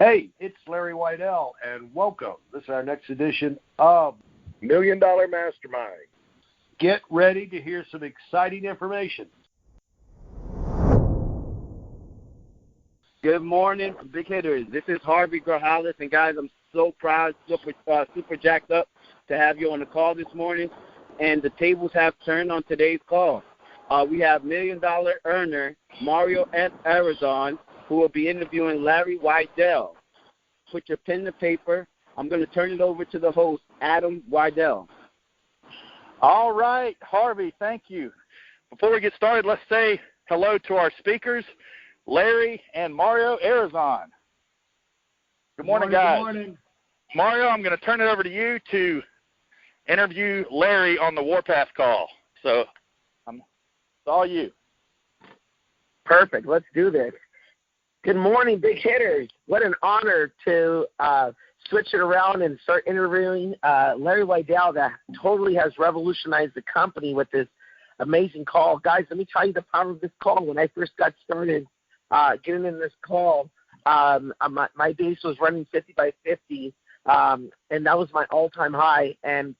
Hey, it's Larry Weidel, and welcome. This is our next edition of $1 Million Mastermind. Get ready to hear some exciting information. Good morning, big hitters. This is Harvey Grajales, and guys, I'm so proud, super jacked up to have you on the call this morning. And the tables have turned on today's call. We have $1 Million earner Mario Arrizon, who will be interviewing Larry Weidel. Put your pen to paper. I'm going to turn it over to the host, Adam Weidel. All right, Harvey, thank you. Before we get started, let's say hello to our speakers, Larry and Mario Arrizon. Good morning, guys. Good morning. Mario, I'm going to turn it over to you to interview Larry on the Warpath call. So it's all you. Perfect. Let's do this. Good morning, big hitters. What an honor to switch it around and start interviewing Larry Weidel that totally has revolutionized the company with this amazing call. Guys, let me tell you the power of this call. When I first got started getting in this call, my base was running 50 by 50, and that was my all-time high. And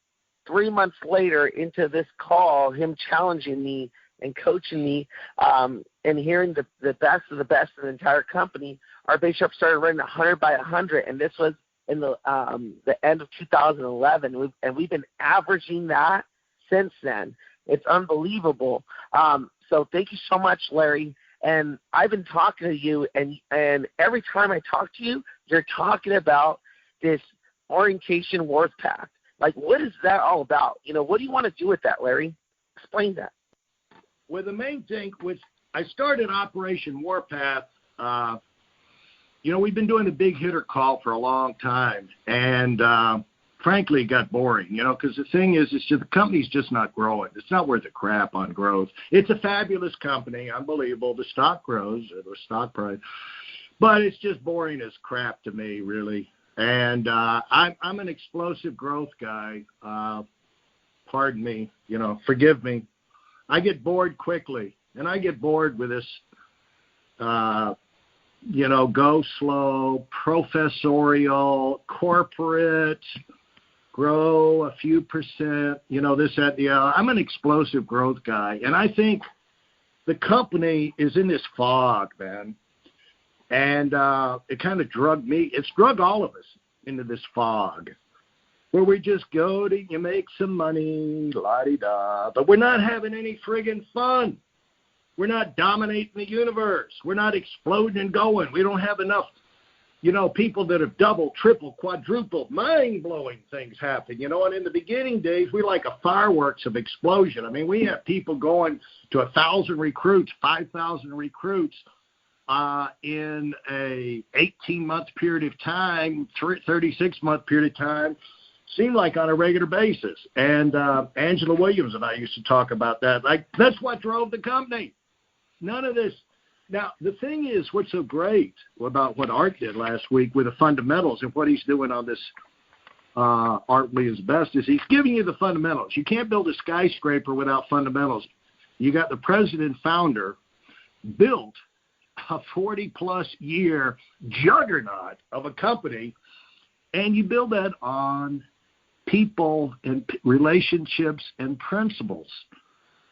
3 months later into this call, him challenging me and coaching me and hearing the best of the best of the entire company, our base sharp started running 100 by 100, and this was in the end of 2011, and we've been averaging that since then. It's unbelievable. So thank you so much, Larry. And I've been talking to you, and every time I talk to you, you're talking about this Orientation Warpath. Like, what is that all about? You know, what do you want to do with that, Larry? Explain that. Well, the main thing was I started Operation Warpath. We've been doing the big hitter call for a long time, and frankly, it got boring, because the thing is, it's just, the company's just not growing. It's not worth a crap on growth. It's a fabulous company, unbelievable. The stock grows, the stock price, but it's just boring as crap to me, really. And I'm an explosive growth guy. Pardon me, forgive me. I get bored quickly, and I get bored with this, go slow, professorial, corporate, grow a few percent, this, that, the other. I'm an explosive growth guy, and I think the company is in this fog, man. And it kind of it's drug all of us into this fog where we just go to, you make some money, la-di-da, but we're not having any friggin' fun. We're not dominating the universe. We're not exploding and going. We don't have enough, people that have double, triple, quadrupled, mind-blowing things happen, and in the beginning days, we like a fireworks of explosion. I mean, we have people going to 1,000 recruits, 5,000 recruits, in a 18-month period of time, 36-month period of time, seemed like on a regular basis. And Angela Williams and I used to talk about that. Like, that's what drove the company. None of this. Now, the thing is, what's so great about what Art did last week with the fundamentals and what he's doing on this Art Lee's Best is he's giving you the fundamentals. You can't build a skyscraper without fundamentals. You got the president founder built a 40-plus year juggernaut of a company, and you build that on people and relationships and principles.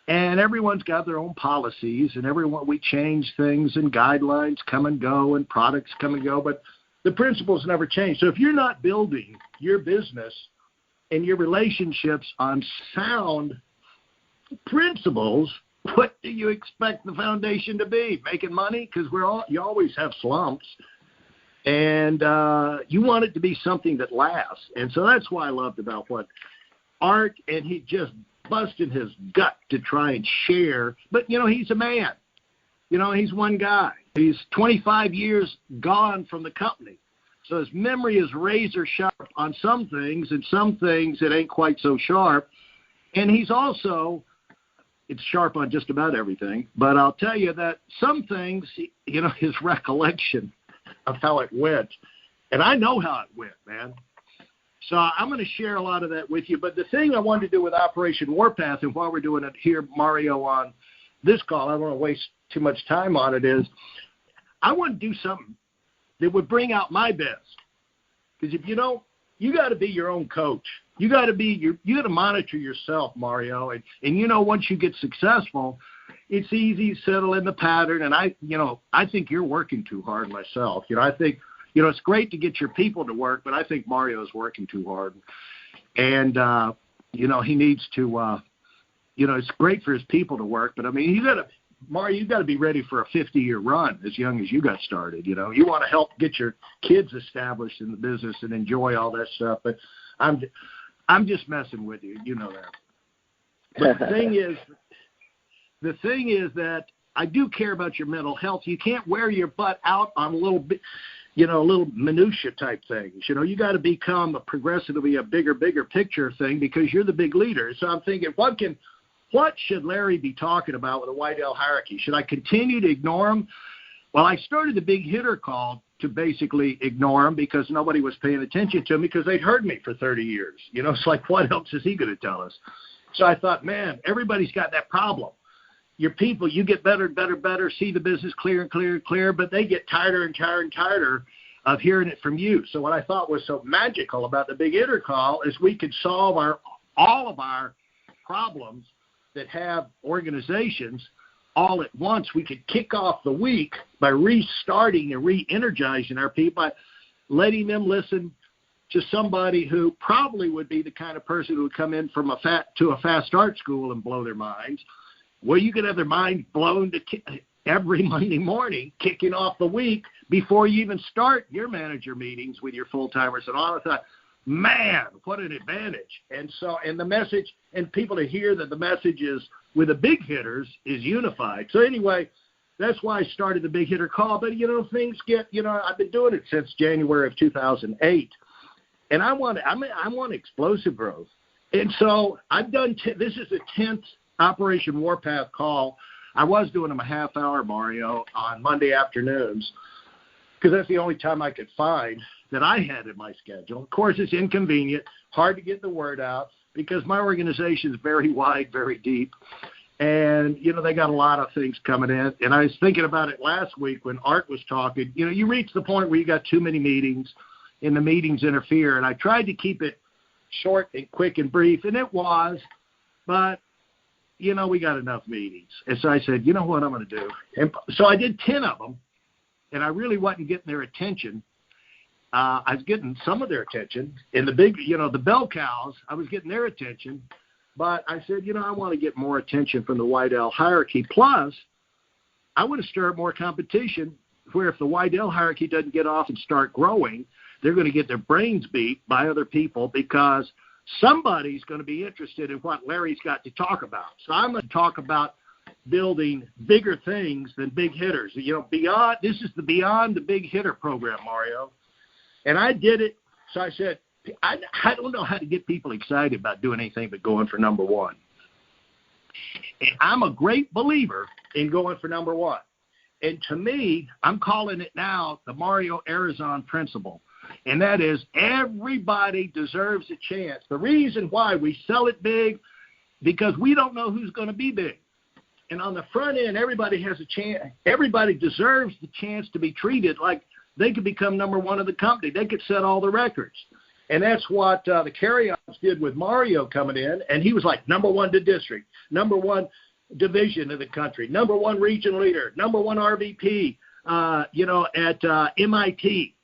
And everyone's got their own policies, and we change things, and guidelines come and go, and products come and go, but the principles never change. So if you're not building your business and your relationships on sound principles, what do you expect the foundation to be? Making money? Because you always have slumps. And you want it to be something that lasts. And so that's why I loved about what Art, and he just busted his gut to try and share. But, he's a man. He's one guy. He's 25 years gone from the company. So his memory is razor sharp on some things, and some things it ain't quite so sharp. And he's also, it's sharp on just about everything. But I'll tell you that some things, his recollection of how it went. And I know how it went, man. So I'm going to share a lot of that with you. But the thing I wanted to do with Operation Warpath, and while we're doing it here, Mario, on this call, I don't want to waste too much time on it, is I want to do something that would bring out my best. Because if you don't, you got to be your own coach. You got to monitor yourself, Mario. And once you get successful, it's easy to settle in the pattern. And I think you're working too hard myself. I think, it's great to get your people to work, but I think Mario's working too hard. And, he needs to, it's great for his people to work, but I mean, Mario, you got to be ready for a 50-year run as young as you got started. You want to help get your kids established in the business and enjoy all that stuff. But I'm just messing with you. You know that. But the thing is that I do care about your mental health. You can't wear your butt out on a little bit, little minutia type things. You got to become progressively a bigger picture thing because you're the big leader. So I'm thinking, what should Larry be talking about with a Whitell hierarchy? Should I continue to ignore him? Well, I started the big hitter call to basically ignore him because nobody was paying attention to him because they'd heard me for 30 years. It's like, what else is he going to tell us? So I thought, man, everybody's got that problem. Your people, you get better and better, see the business clear and clear, but they get tighter and tighter of hearing it from you. So what I thought was so magical about the big hitter call is we could solve all of our problems that have organizations all at once. We could kick off the week by restarting and re-energizing our people, by letting them listen to somebody who probably would be the kind of person who would come in from to a fast start school and blow their minds. Well, you could have their mind blown to every Monday morning, kicking off the week before you even start your manager meetings with your full-timers and all. I thought, man, what an advantage. And the message, and people to hear that the message is with the big hitters is unified. So anyway, that's why I started the big hitter call. But, things get, I've been doing it since January of 2008. And I want explosive growth. And so I've done, this is the 10th Operation Warpath call. I was doing them a half hour, Mario, on Monday afternoons because that's the only time I could find that I had in my schedule. Of course, it's inconvenient, hard to get the word out because my organization is very wide, very deep. And, they got a lot of things coming in. And I was thinking about it last week when Art was talking. You reach the point where you got too many meetings and the meetings interfere. And I tried to keep it short and quick and brief, and it was. But, we got enough meetings. And so I said, you know what I'm going to do? And so I did 10 of them, and I really wasn't getting their attention. I was getting some of their attention. And the big, the bell cows, I was getting their attention. But I said, I want to get more attention from the Whitell hierarchy. Plus, I want to stir up more competition where if the Whitell hierarchy doesn't get off and start growing, they're going to get their brains beat by other people because somebody's going to be interested in what Larry's got to talk about. So I'm going to talk about building bigger things than big hitters. This is the Beyond the Big Hitter program, Mario. And I did it. So I said, I don't know how to get people excited about doing anything but going for number one. And I'm a great believer in going for number one. And to me, I'm calling it now the Mario Arrizon principle. And that is everybody deserves a chance. The reason why we sell it big, because we don't know who's going to be big. And on the front end, everybody has a chance. Everybody deserves the chance to be treated like they could become number one of the company. They could set all the records. And that's what the carry-ons did with Mario coming in. And he was like number one to district, number one division of the country, number one region leader, number one RVP, at MIT.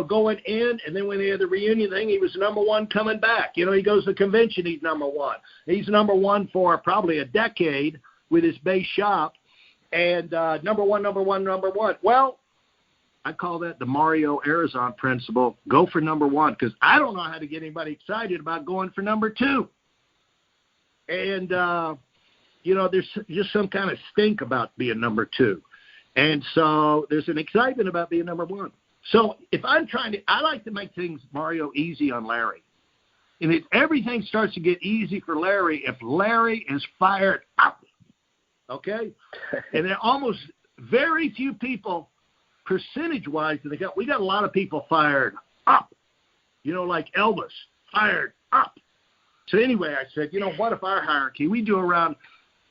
Going in, and then when they had the reunion thing, he was number one coming back. He goes to the convention, he's number one. He's number one for probably a decade with his base shop, and number one. Well, I call that the Mario Arrizon principle. Go for number one, because I don't know how to get anybody excited about going for number two. And, there's just some kind of stink about being number two. And so there's an excitement about being number one. So if I'm I like to make things, Mario, easy on Larry. And if everything starts to get easy for Larry, if Larry is fired up, okay? And there are almost very few people, percentage-wise, we got a lot of people fired up, like Elvis, fired up. So anyway, I said, what if our hierarchy, we do around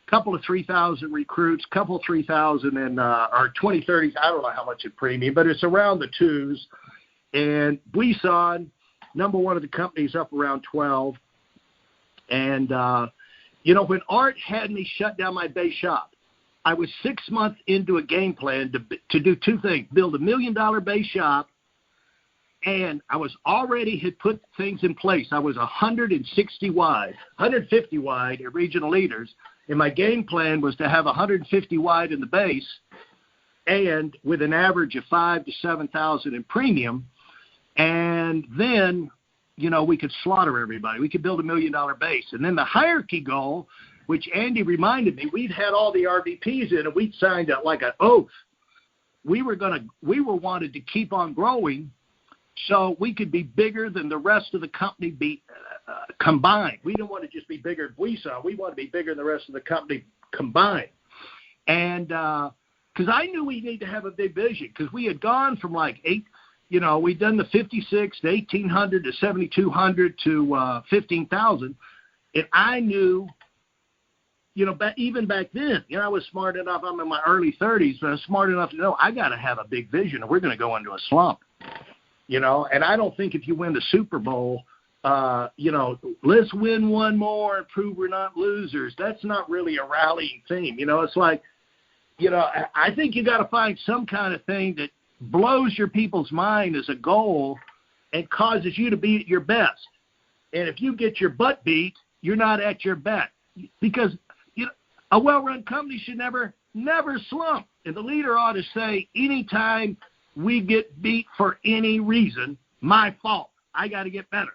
couple of 3,000 recruits, couple of 3,000 and or 20, 30. I don't know how much in premium, but it's around the twos. And Buisan, number one of the companies, up around 12. And when Art had me shut down my base shop, I was 6 months into a game plan to do two things: build $1 million base shop, and I was already had put things in place. I was 150 wide at regional leaders. And my game plan was to have 150 wide in the base, and with an average of 5,000 to 7,000 in premium, and then we could slaughter everybody. We could build $1 million base, and then the hierarchy goal, which Andy reminded me, we'd had all the RVPs in, and we'd signed up like an oath. We were wanted to keep on growing, so we could be bigger than the rest of the company combined. We didn't want to just be bigger than Buisan. We wanted to be bigger than the rest of the company combined. And because I knew we needed to have a big vision, because we had gone from we'd done the 56 to 1,800 to 7,200 to 15,000. And I knew, even back then, I was smart enough. I'm in my early 30s, but I was smart enough to know I got to have a big vision, or we're going to go into a slump. And I don't think if you win the Super Bowl, let's win one more and prove we're not losers. That's not really a rallying theme. It's like, I think you got to find some kind of thing that blows your people's mind as a goal and causes you to be at your best. And if you get your butt beat, you're not at your best, because a well-run company should never slump. And the leader ought to say, anytime we get beat for any reason, my fault. I got to get better.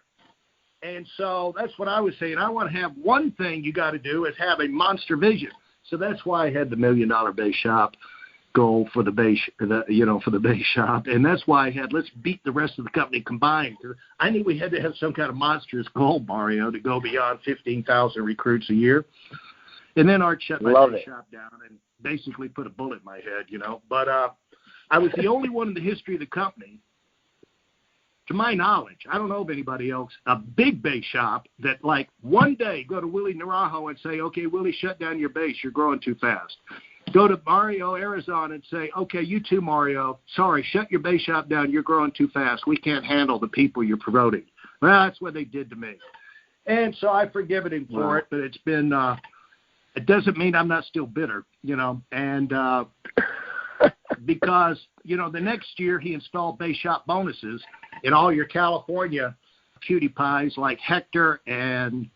And so that's what I was saying. I want to have one thing you got to do is have a monster vision. So that's why I had the $1 million base shop goal for the base shop. And that's why I had, let's beat the rest of the company combined. I knew we had to have some kind of monstrous goal, Mario, to go beyond 15,000 recruits a year. And then Art shut my base shop down and basically put a bullet in my head, But I was the only one in the history of the company, to my knowledge, I don't know of anybody else, a big base shop that one day go to Willie Naranjo and say, okay, Willie, shut down your base. You're growing too fast. Go to Mario Arrizon and say, okay, you too, Mario. Sorry, shut your base shop down. You're growing too fast. We can't handle the people you're promoting. Well, that's what they did to me. And so I've forgiven him for it, but it's been it doesn't mean I'm not still bitter, and because, the next year he installed base shop bonuses in all your California cutie pies like Hector and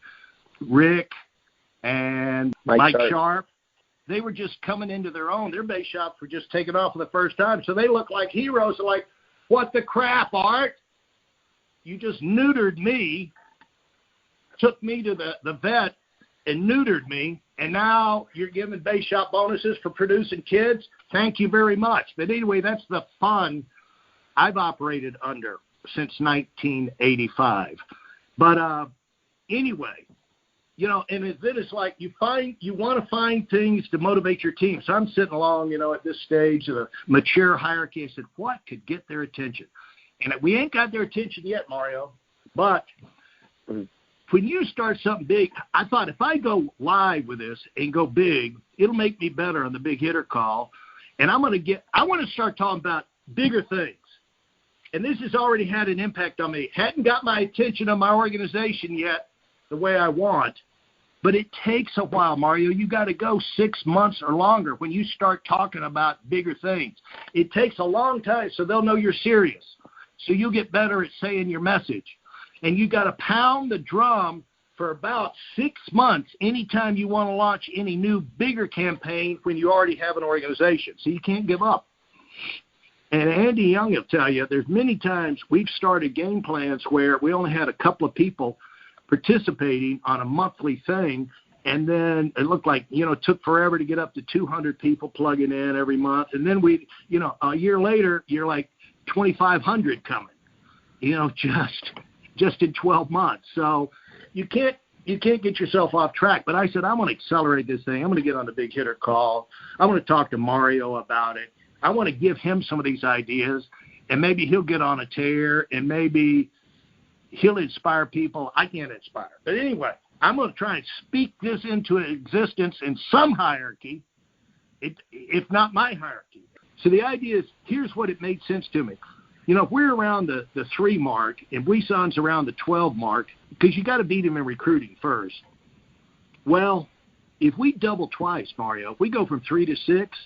Rick and Mike Sharp. They were just coming into their own. Their base shops were just taking off for the first time. So they look like heroes. They're like, what the crap, Art? You just neutered me, took me to the vet and neutered me, and now you're giving base shop bonuses for producing kids? Thank you very much. But anyway, that's the fun I've operated under since 1985. But anyway, and then it's like you want to find things to motivate your team. So I'm sitting along, at this stage of the mature hierarchy. I said, what could get their attention? And we ain't got their attention yet, Mario, but when you start something big, I thought if I go live with this and go big, it'll make me better on the big hitter call. And I want to start talking about bigger things. And this has already had an impact on me. Hadn't got my attention on my organization yet the way I want, but it takes a while, Mario. You got to go 6 months or longer when you start talking about bigger things. It takes a long time so they'll know you're serious. So you'll get better at saying your message. And you got to pound the drum for about 6 months anytime you want to launch any new bigger campaign when you already have an organization. So you can't give up. And Andy Young will tell you, there's many times we've started game plans where we only had a couple of people participating on a monthly thing, and then it looked like, it took forever to get up to 200 people plugging in every month. And then a year later, you're like 2,500 coming, just in 12 months. So you can't get yourself off track. But I said, I'm going to accelerate this thing. I'm going to get on the big hitter call. I want to talk to Mario about it. I want to give him some of these ideas, and maybe he'll get on a tear, and maybe he'll inspire people I can't inspire. But anyway, I'm going to try and speak this into existence in some hierarchy, if not my hierarchy. So the idea is, here's what it made sense to me. You know, if we're around the 3 mark and Buison's around the 12 mark, because you got to beat him in recruiting first. Well, if we double twice, Mario, if we go from 3 to 6,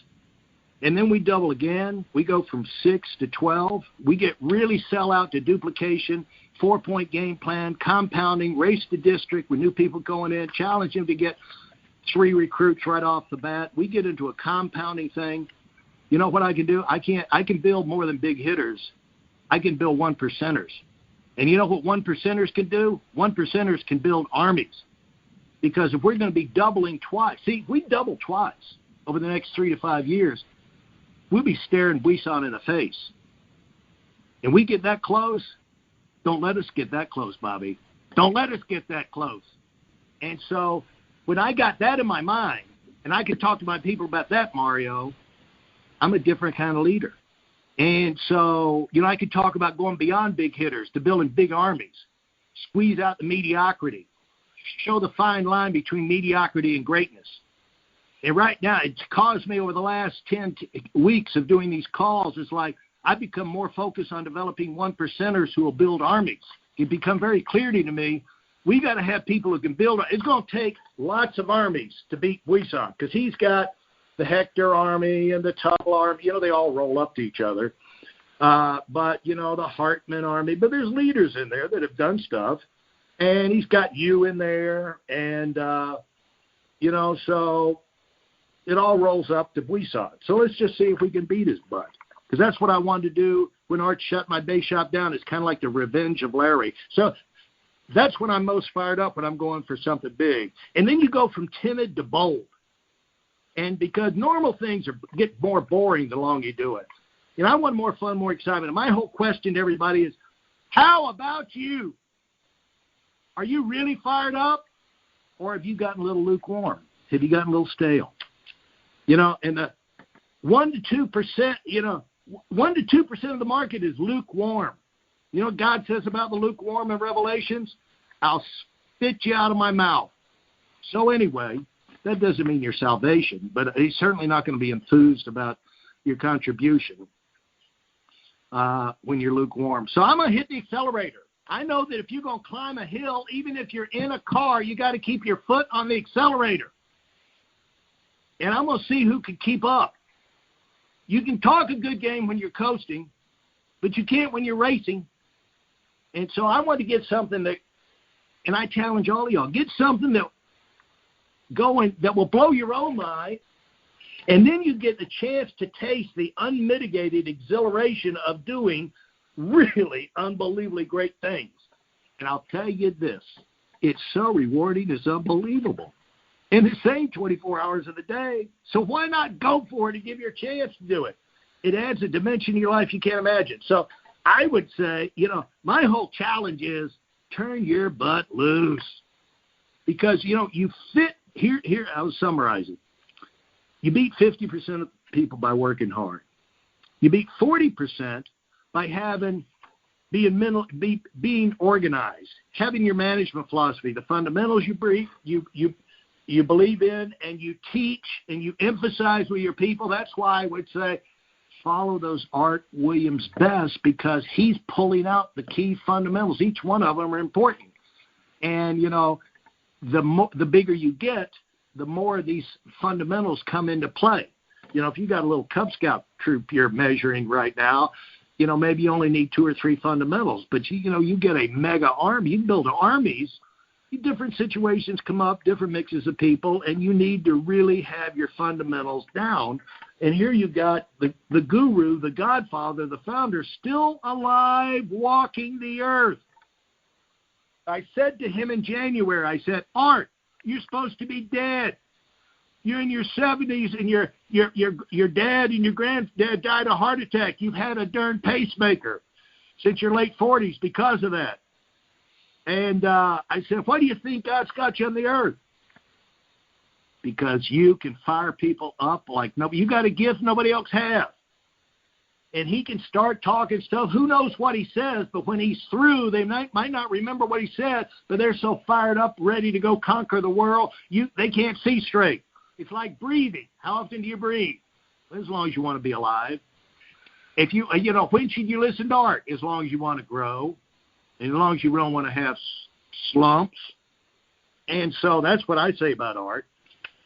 and then we double again, we go from 6 to 12, we get really sell out to duplication, 4-point game plan, compounding, race to district with new people going in, challenge them to get 3 recruits right off the bat. We get into a compounding thing. You know what I can do? I can build more than big hitters. I can build 1%ers. And you know what 1%ers can do? 1%ers can build armies. Because if we're going to be doubling twice, see, if we double twice over the next 3 to 5 years, we'll be staring Buison in the face. And we get that close, don't let us get that close, Bobby. Don't let us get that close. And so when I got that in my mind, and I could talk to my people about that, Mario, I'm a different kind of leader. And so, you know, I could talk about going beyond big hitters to building big armies, squeeze out the mediocrity, show the fine line between mediocrity and greatness. And right now, it's caused me over the last 10 weeks of doing these calls, it's like I've become more focused on developing 1%ers who will build armies. It become very clear to me, we got to have people who can build. It's going to take lots of armies to beat Buison because he's got the Hector army and the Tuttle army. You know, they all roll up to each other. But, you know, the Hartman army. But there's leaders in there that have done stuff. And he's got you in there. And, you know, so it all rolls up to Buison. So let's just see if we can beat his butt. Because that's what I wanted to do when Art shut my base shop down. It's kind of like the revenge of Larry. So that's when I'm most fired up, when I'm going for something big. And then you go from timid to bold. And because normal things get more boring the longer you do it. You know, I want more fun, more excitement. And my whole question to everybody is, how about you? Are you really fired up? Or have you gotten a little lukewarm? Have you gotten a little stale? You know, and the 1% to 2%, you know, 1% to 2% of the market is lukewarm. You know what God says about the lukewarm in Revelations? I'll spit you out of my mouth. So anyway, that doesn't mean your salvation, but he's certainly not going to be enthused about your contribution when you're lukewarm. So I'm going to hit the accelerator. I know that if you're going to climb a hill, even if you're in a car, you got to keep your foot on the accelerator. And I'm going to see who can keep up. You can talk a good game when you're coasting, but you can't when you're racing. And so I want to get something that, and I challenge all of y'all, get something that will blow your own mind, and then you get the chance to taste the unmitigated exhilaration of doing really unbelievably great things. And I'll tell you this, it's so rewarding, it's unbelievable. In the same 24 hours of the day. So why not go for it and give your chance to do it? It adds a dimension to your life you can't imagine. So I would say, you know, my whole challenge is turn your butt loose. Because, you know, you fit, here I was summarizing. You beat 50% of people by working hard. You beat 40% by being organized, having your management philosophy, the fundamentals you believe in, and you teach and you emphasize with your people. That's why I would say follow those Art Williams best, because he's pulling out the key fundamentals. Each one of them are important. And, you know, the bigger you get, the more these fundamentals come into play. You know, if you got a little Cub Scout troop you're measuring right now, you know, maybe you only need 2 or 3 fundamentals. But, you know, you get a mega army. You can build armies. Different situations come up, different mixes of people, and you need to really have your fundamentals down. And here you got the guru, the godfather, the founder, still alive, walking the earth. I said to him in January, I said, Art, you're supposed to be dead. You're in your 70s, and your dad and your granddad died of heart attack. You've had a darn pacemaker since your late 40s because of that. And I said, why do you think God's got you on the earth? Because you can fire people up like nobody. You got a gift nobody else has. and he can start talking stuff. Who knows what he says, but when he's through, they might not remember what he said, but they're so fired up, ready to go conquer the world, they can't see straight. It's like breathing. How often do you breathe? As long as you want to be alive. If you when should you listen to art? As long as you want to grow, and as long as you don't want to have slumps. And so that's what I say about art.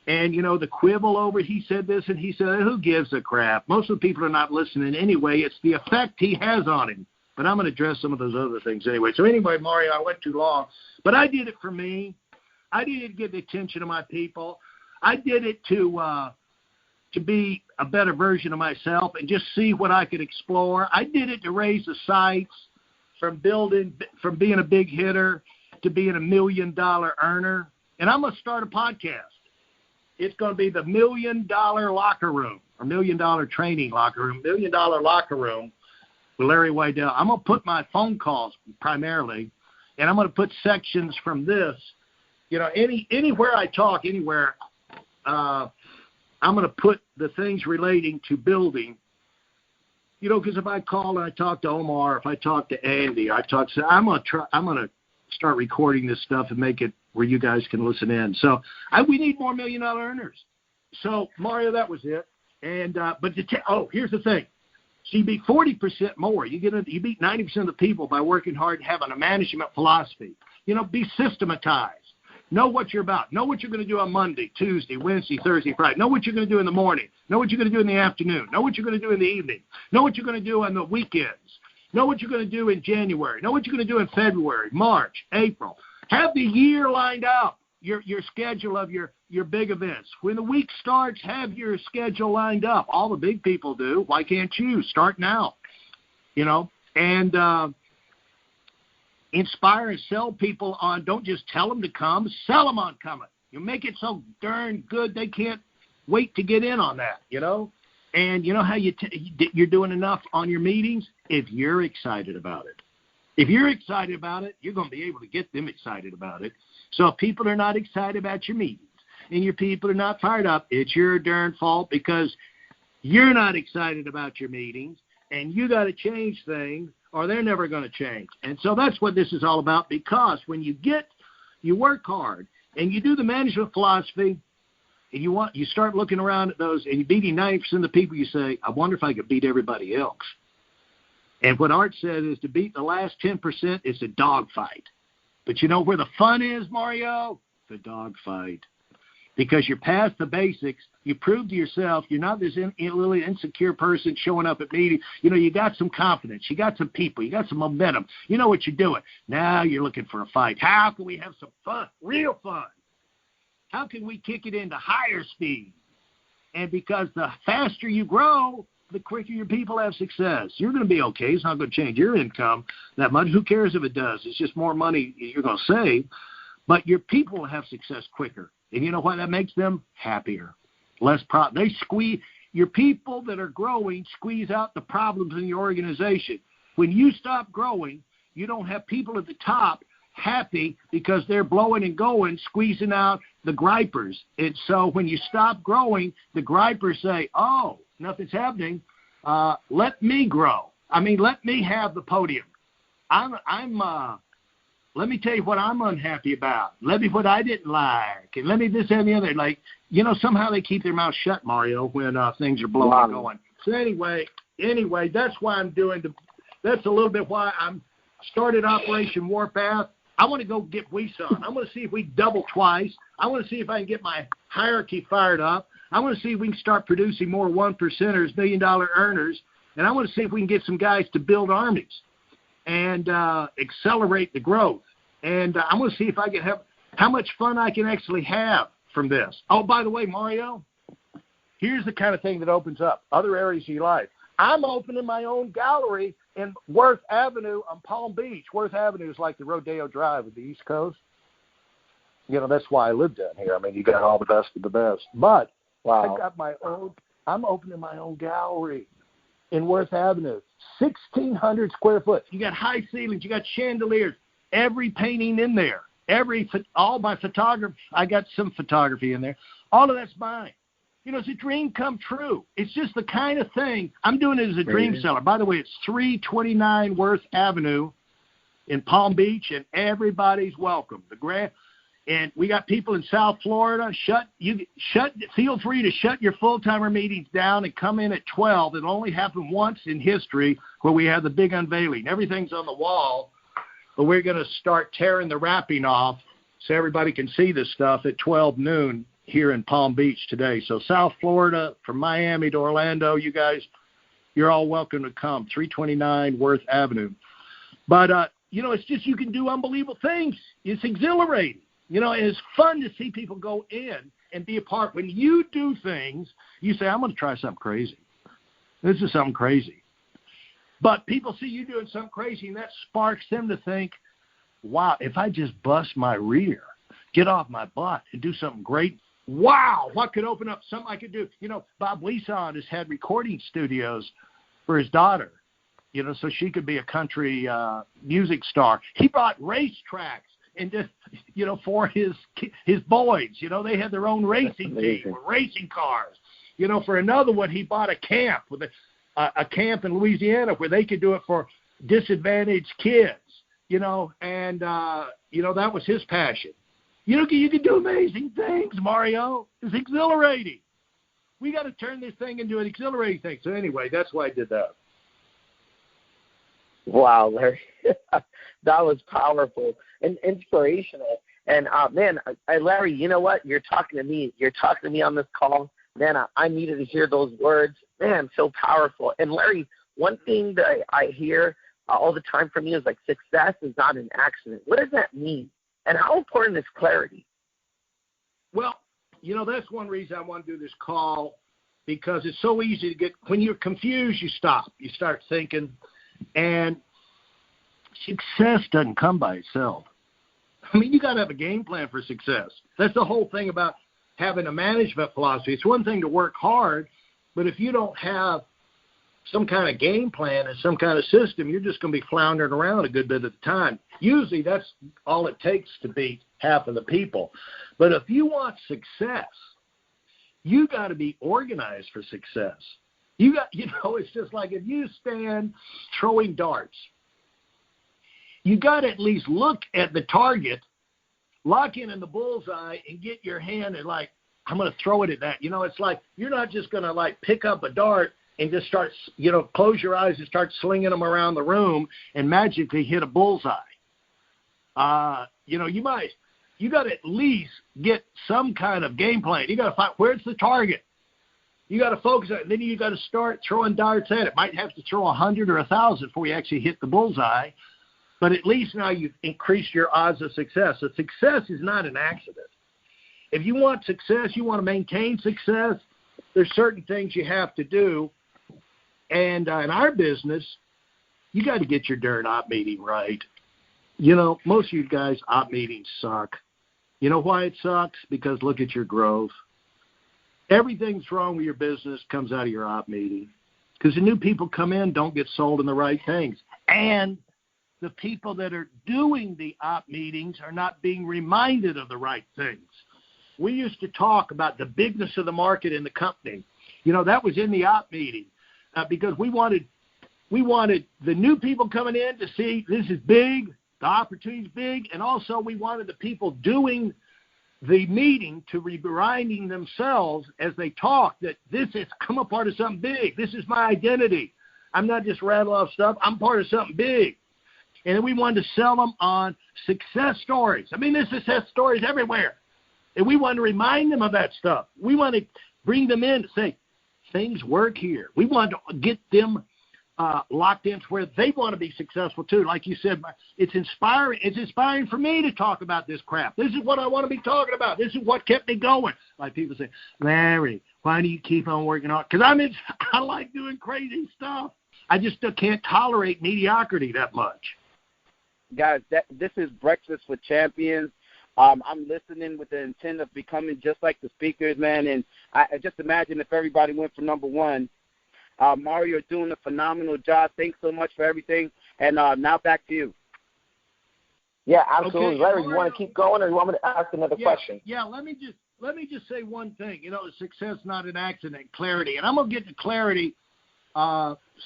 And, the quibble over he said this and he said, who gives a crap? Most of the people are not listening anyway. It's the effect he has on him. But I'm going to address some of those other things anyway. So anyway, Mario, I went too long. But I did it for me. I did it to get the attention of my people. I did it to be a better version of myself and just see what I could explore. I did it to raise the sights from being a big hitter to being $1 million earner. And I'm going to start a podcast. It's going to be the $1 Million Locker Room, or $1 Million Training Locker Room, $1 Million Locker Room with Larry Weidel. I'm going to put my phone calls primarily, and I'm going to put sections from this. Anywhere I talk, I'm going to put the things relating to building. Because if I call and I talk to Omar, if I talk to Andy, I'm going to start recording this stuff and make it where you guys can listen in. So we need more $1 million earners. So Mario, that was it. And but here's the thing. So you beat 40% more. You beat 90% of the people by working hard, having a management philosophy. Be systematized. Know what you're about. Know what you're going to do on Monday, Tuesday, Wednesday, Thursday, Friday. Know what you're going to do in the morning. Know what you're going to do in the afternoon. Know what you're going to do in the evening. Know what you're going to do on the weekends. Know what you're going to do in January. Know what you're going to do in February, March, April. Have the year lined out, your schedule of your big events. When the week starts, have your schedule lined up. All the big people do. Why can't you? Start now, and inspire and sell people on, don't just tell them to come, sell them on coming. You make it so darn good they can't wait to get in on that, And you know how you're doing enough on your meetings? If you're excited about it. If you're excited about it, you're going to be able to get them excited about it. So if people are not excited about your meetings and your people are not fired up, it's your darn fault because you're not excited about your meetings and you got to change things or they're never going to change. And so that's what this is all about, because when you work hard and you do the management philosophy and you start looking around at those and you're beating 90% of the people, you say, I wonder if I could beat everybody else. And what Art said is to beat the last 10% is a dogfight. But you know where the fun is, Mario? The dogfight. Because you're past the basics. You prove to yourself you're not this little insecure person showing up at meetings. You got some confidence. You got some people. You got some momentum. You know what you're doing. Now you're looking for a fight. How can we have some fun, real fun? How can we kick it into higher speed? And because the faster you grow, the quicker your people have success. You're going to be okay. It's not going to change your income that much. Who cares if it does? It's just more money you're going to save. But your people will have success quicker. And you know what? That makes them happier. Less they squeeze. Your people that are growing squeeze out the problems in your organization. When you stop growing, you don't have people at the top happy because they're blowing and going, squeezing out the gripers. And so when you stop growing, the gripers say, oh, nothing's happening. Let me grow. Let me have the podium. Let me tell you what I'm unhappy about. Let me what I didn't like. And let me this and the other. Somehow they keep their mouth shut, Mario, when things are blowing and going. So anyway, that's why I'm doing that's a little bit why I'm started Operation Warpath. I want to go get Weeson. I want to see if we double twice. I want to see if I can get my hierarchy fired up. I want to see if we can start producing more 1%ers, $1 million earners. And I want to see if we can get some guys to build armies and accelerate the growth. And I want to see if I can have how much fun I can actually have from this. Oh, by the way, Mario, here's the kind of thing that opens up other areas of your life. I'm opening my own gallery in Worth Avenue on Palm Beach. Worth Avenue is like the Rodeo Drive of the East Coast. That's why I live down here. You got all the best of the best. But I got I'm opening my own gallery in Worth Avenue, 1,600 square foot. You got high ceilings, you got chandeliers, every painting in there, all my photography. I got some photography in there. All of that's mine. It's a dream come true. It's just the kind of thing. I'm doing it as a dream seller. By the way, it's 329 Worth Avenue in Palm Beach, and everybody's welcome. And we got people in South Florida. Feel free to shut your full-timer meetings down and come in at 12. It'll only happen once in history where we have the big unveiling. Everything's on the wall, but we're going to start tearing the wrapping off so everybody can see this stuff at 12 noon here in Palm Beach today. So South Florida, from Miami to Orlando, you guys, you're all welcome to come, 329 Worth Avenue. But, it's just you can do unbelievable things. It's exhilarating. It's fun to see people go in and be a part. When you do things, you say, I'm going to try something crazy. This is something crazy. But people see you doing something crazy, and that sparks them to think, wow, if I just bust my rear, get off my butt, and do something great, wow, what could open up something I could do? Bob Wieson has had recording studios for his daughter, so she could be a country music star. He bought racetracks and just, for his boys. They had their own racing team with racing cars. For another one, he bought a camp with a camp in Louisiana where they could do it for disadvantaged kids, and that was his passion. You can do amazing things, Mario. It's exhilarating. We got to turn this thing into an exhilarating thing. So anyway, that's why I did that. Wow, Larry. That was powerful and inspirational. And, man, Larry, you know what? You're talking to me. You're talking to me on this call. Man, I needed to hear those words. Man, so powerful. And, Larry, one thing that I hear all the time from you is, like, success is not an accident. What does that mean? And how important is clarity? Well, that's one reason I want to do this call, because it's so easy to get – when you're confused, you stop. You start thinking. And success doesn't come by itself. I mean, you got to have a game plan for success. That's the whole thing about having a management philosophy. It's one thing to work hard, but if you don't have some kind of game plan and some kind of system, you're just going to be floundering around a good bit of the time. Usually that's all it takes to beat half of the people. But if you want success, you got to be organized for success. You got, it's just like if you stand throwing darts, you got to at least look at the target, lock in the bullseye, and get your hand and like, I'm going to throw it at that. It's like you're not just going to like pick up a dart and just start, close your eyes and start slinging them around the room and magically hit a bullseye. You got to at least get some kind of game plan. You got to find where's the target. You got to focus on it. And then you got to start throwing darts at it. Might have to throw 100 or 1,000 before you actually hit the bullseye. But at least now you've increased your odds of success. So success is not an accident. If you want success, you want to maintain success, there's certain things you have to do. And in our business, you got to get your darn op meeting right. Most of you guys, op meetings suck. You know why it sucks? Because look at your growth. Everything's wrong with your business comes out of your op meeting. Because the new people come in, don't get sold in the right things. And the people that are doing the op meetings are not being reminded of the right things. We used to talk about the bigness of the market in the company. That was in the op meeting because we wanted the new people coming in to see this is big, the opportunity's big, and also we wanted the people doing the meeting to be reminding themselves as they talk that this is, I'm a part of something big. This is my identity. I'm not just rattling off stuff. I'm part of something big. And then we wanted to sell them on success stories. I mean, there's success stories everywhere. And we want to remind them of that stuff. We want to bring them in to say, things work here. We want to get them locked into where they want to be successful too. Like you said, it's inspiring. It's inspiring for me to talk about this crap. This is what I want to be talking about. This is what kept me going. Like people say, Larry, why do you keep on working on? Because I like doing crazy stuff. I just can't tolerate mediocrity that much. Guys, this is Breakfast with Champions. I'm listening with the intent of becoming just like the speakers, man. And I just imagine if everybody went for number one. Mario, you're doing a phenomenal job. Thanks so much for everything. And now back to you. Yeah, absolutely. Okay, Larry, you want to keep going or you want me to ask another question? Yeah, let me just let me just say one thing. Success not an accident, clarity. And I'm going to get to clarity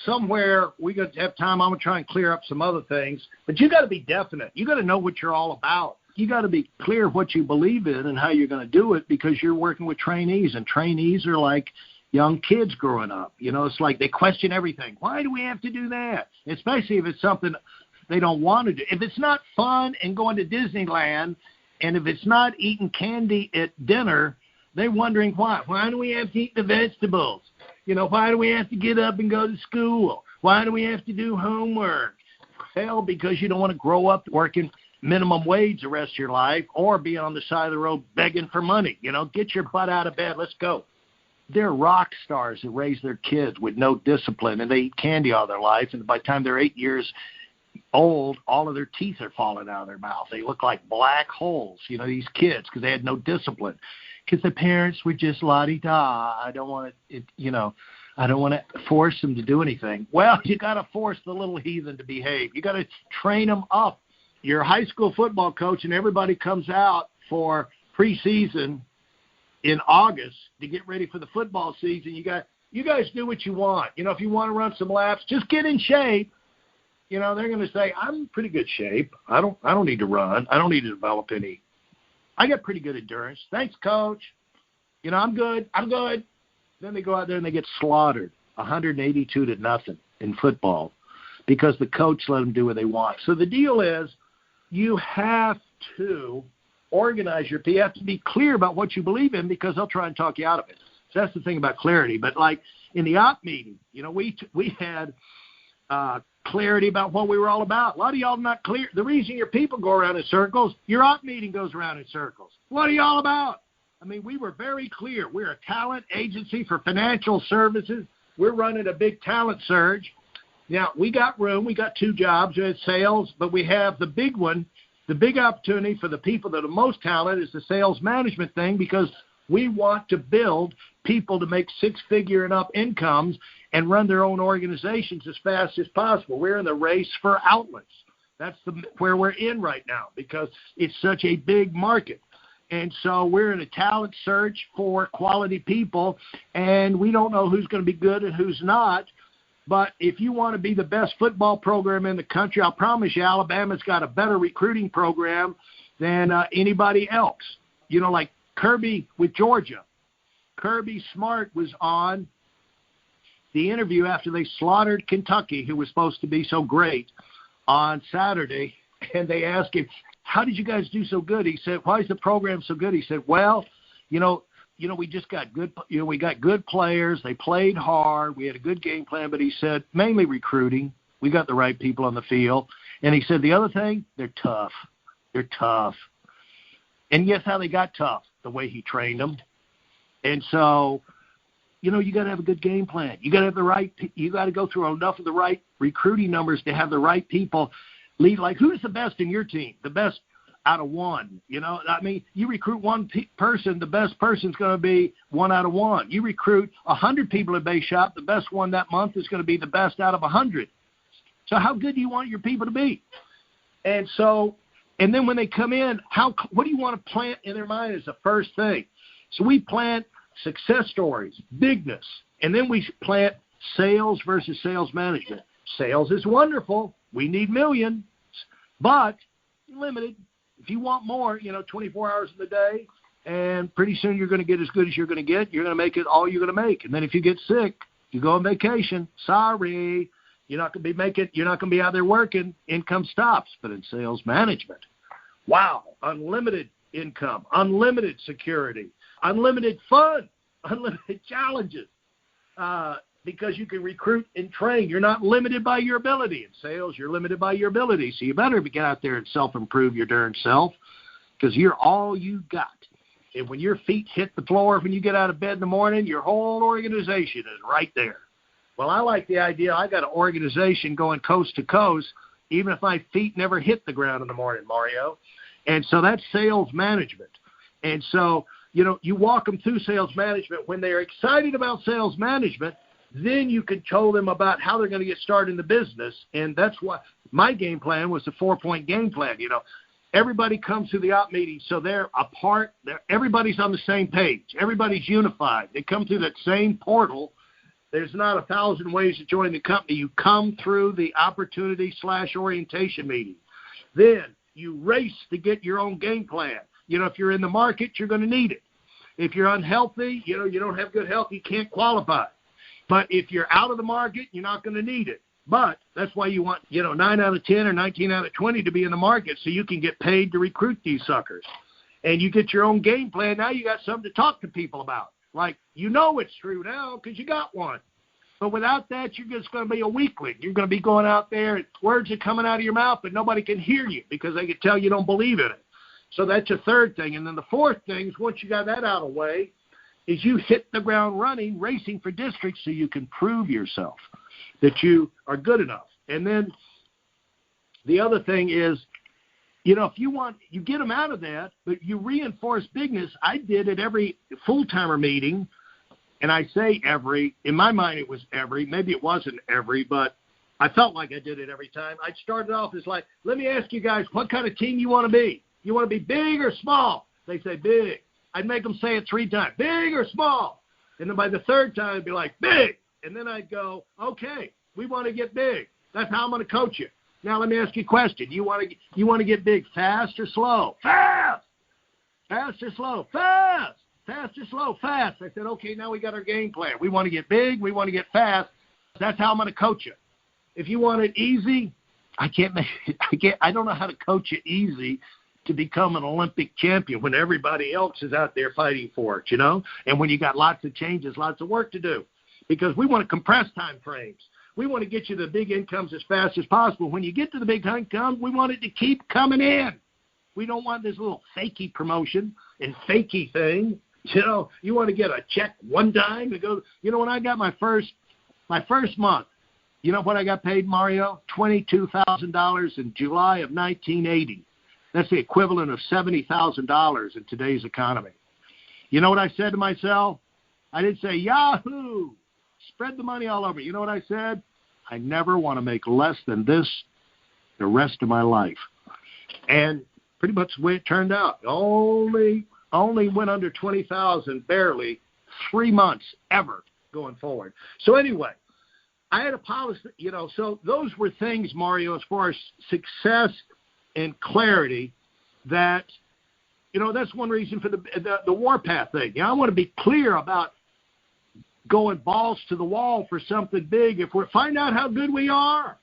somewhere. We got to have time. I'm going to try and clear up some other things. But you got to be definite. You got to know what you're all about. You got to be clear of what you believe in and how you're going to do it, because you're working with trainees, and trainees are like young kids growing up. It's like they question everything. Why do we have to do that? Especially if it's something they don't want to do. If it's not fun and going to Disneyland, and if it's not eating candy at dinner, they're wondering why. Why do we have to eat the vegetables? Why do we have to get up and go to school? Why do we have to do homework? Hell, because you don't want to grow up working minimum wage the rest of your life or be on the side of the road begging for money. Get your butt out of bed. Let's go. They're rock stars that raise their kids with no discipline, and they eat candy all their life, and by the time they're 8 years old, all of their teeth are falling out of their mouth. They look like black holes, these kids, because they had no discipline. Because the parents were just la-di-da. I don't want to force them to do anything. Well, you got to force the little heathen to behave. You got to train them up. You're a high school football coach, and everybody comes out for preseason in August to get ready for the football season. You guys do what you want. If you want to run some laps, just get in shape. They're going to say, I'm in pretty good shape. I don't need to run. I don't need to develop any. I got pretty good endurance. Thanks, coach. I'm good. Then they go out there and they get slaughtered, 182-0 in football, because the coach let them do what they want. So the deal is, you have to organize your people. You have to be clear about what you believe in, because they'll try and talk you out of it. So that's the thing about clarity. But like in the op meeting, we had clarity about what we were all about. A lot of y'all not clear. The reason your people go around in circles, your op meeting goes around in circles. What are y'all about? We were very clear. We're a talent agency for financial services. We're running a big talent surge. Now, we got room. We got 2 jobs. We had sales, but we have the big one. The big opportunity for the people that are most talented is the sales management thing, because we want to build people to make 6-figure and up incomes and run their own organizations as fast as possible. We're in the race for outlets. That's where we're in right now, because it's such a big market. And so we're in a talent search for quality people, and we don't know who's going to be good and who's not. But if you want to be the best football program in the country, I'll promise you Alabama's got a better recruiting program than anybody else. Like Kirby with Georgia. Kirby Smart was on the interview after they slaughtered Kentucky, who was supposed to be so great, on Saturday. And they asked him, how did you guys do so good? He said, why is the program so good? He said, well, we just got good, we got good players. They played hard. We had a good game plan. But he said, mainly recruiting. We got the right people on the field. And he said, the other thing, they're tough. They're tough. And guess how they got tough? The way he trained them. And so, you got to have a good game plan. You got to have you got to go through enough of the right recruiting numbers to have the right people lead. Like, who's the best in your team? The best out of 1. You recruit one person, the best person's going to be 1 out of 1. You recruit 100 people at Base Shop, the best one that month is going to be the best out of 100. So how good do you want your people to be? And then when they come in, what do you want to plant in their mind is the first thing. So we plant success stories, bigness, and then we plant sales versus sales management. Sales is wonderful. We need millions, but limited. If you want more, 24 hours in the day, and pretty soon you're going to get as good as you're going to get. You're going to make it all you're going to make. And then if you get sick, you go on vacation. Sorry, you're not going to be out there working. Income stops. But in sales management, wow, unlimited income, unlimited security, unlimited fun, unlimited challenges, because you can recruit and train. You're not limited by your ability. In sales, you're limited by your ability. So you better get out there and self-improve your darn self, because you're all you got. And when your feet hit the floor, when you get out of bed in the morning, your whole organization is right there. Well, I like the idea. I got an organization going coast to coast, even if my feet never hit the ground in the morning, Mario. And so that's sales management. And so, you walk them through sales management. When they're excited about sales management, then you can tell them about how they're going to get started in the business. And that's why my game plan was the 4-point game plan. everybody comes to the op meeting, so they're apart. Everybody's on the same page. Everybody's unified. They come through that same portal. There's not 1,000 ways to join the company. You come through the opportunity/orientation meeting. Then you race to get your own game plan. If you're in the market, you're going to need it. If you're unhealthy, you don't have good health, you can't qualify. But if you're out of the market, you're not going to need it. But that's why you want, 9 out of 10 or 19 out of 20 to be in the market so you can get paid to recruit these suckers. And you get your own game plan. Now you got something to talk to people about. Like, it's true now because you got one. But without that, you're just going to be a weakling. You're going to be going out there and words are coming out of your mouth, but nobody can hear you because they can tell you don't believe in it. So that's a third thing. And then the fourth thing is, once you got that out of the way, is you hit the ground running, racing for districts so you can prove yourself that you are good enough. And then the other thing is, if you get them out of that, but you reinforce bigness. I did at every full-timer meeting, and I say every, in my mind it was every, maybe it wasn't every, but I felt like I did it every time. I'd start it off as like, let me ask you guys, what kind of team you want to be? You want to be big or small? They say big. I'd make them say it 3 times, big or small. And then by the third time, it'd be like, big. And then I'd go, okay, we want to get big. That's how I'm going to coach you. Now let me ask you a question. You want to get big fast or slow? Fast. Fast or slow? Fast. Fast or slow? Fast. I said, okay, now we got our game plan. We want to get big. We want to get fast. That's how I'm going to coach you. If you want it easy, I don't know how to coach it easy to become an Olympic champion when everybody else is out there fighting for it, and when you got lots of changes, lots of work to do, because we want to compress time frames. We want to get you the big incomes as fast as possible. When you get to the big income, we want it to keep coming in. We don't want this little fakey promotion and fakey thing. You want to get a check one time to go. When I got my first month, you know what I got paid, Mario? $22,000 in July of 1980. That's the equivalent of $70,000 in today's economy. You know what I said to myself? I didn't say, Yahoo! Spread the money all over. You know what I said? I never want to make less than this the rest of my life. And pretty much the way it turned out. Only went under 20,000 barely 3 months ever going forward. So anyway, I had a policy, so those were things, Mario, as far as success and clarity that, that's one reason for the Warpath thing. I want to be clear about going balls to the wall for something big. If we find out how good we are,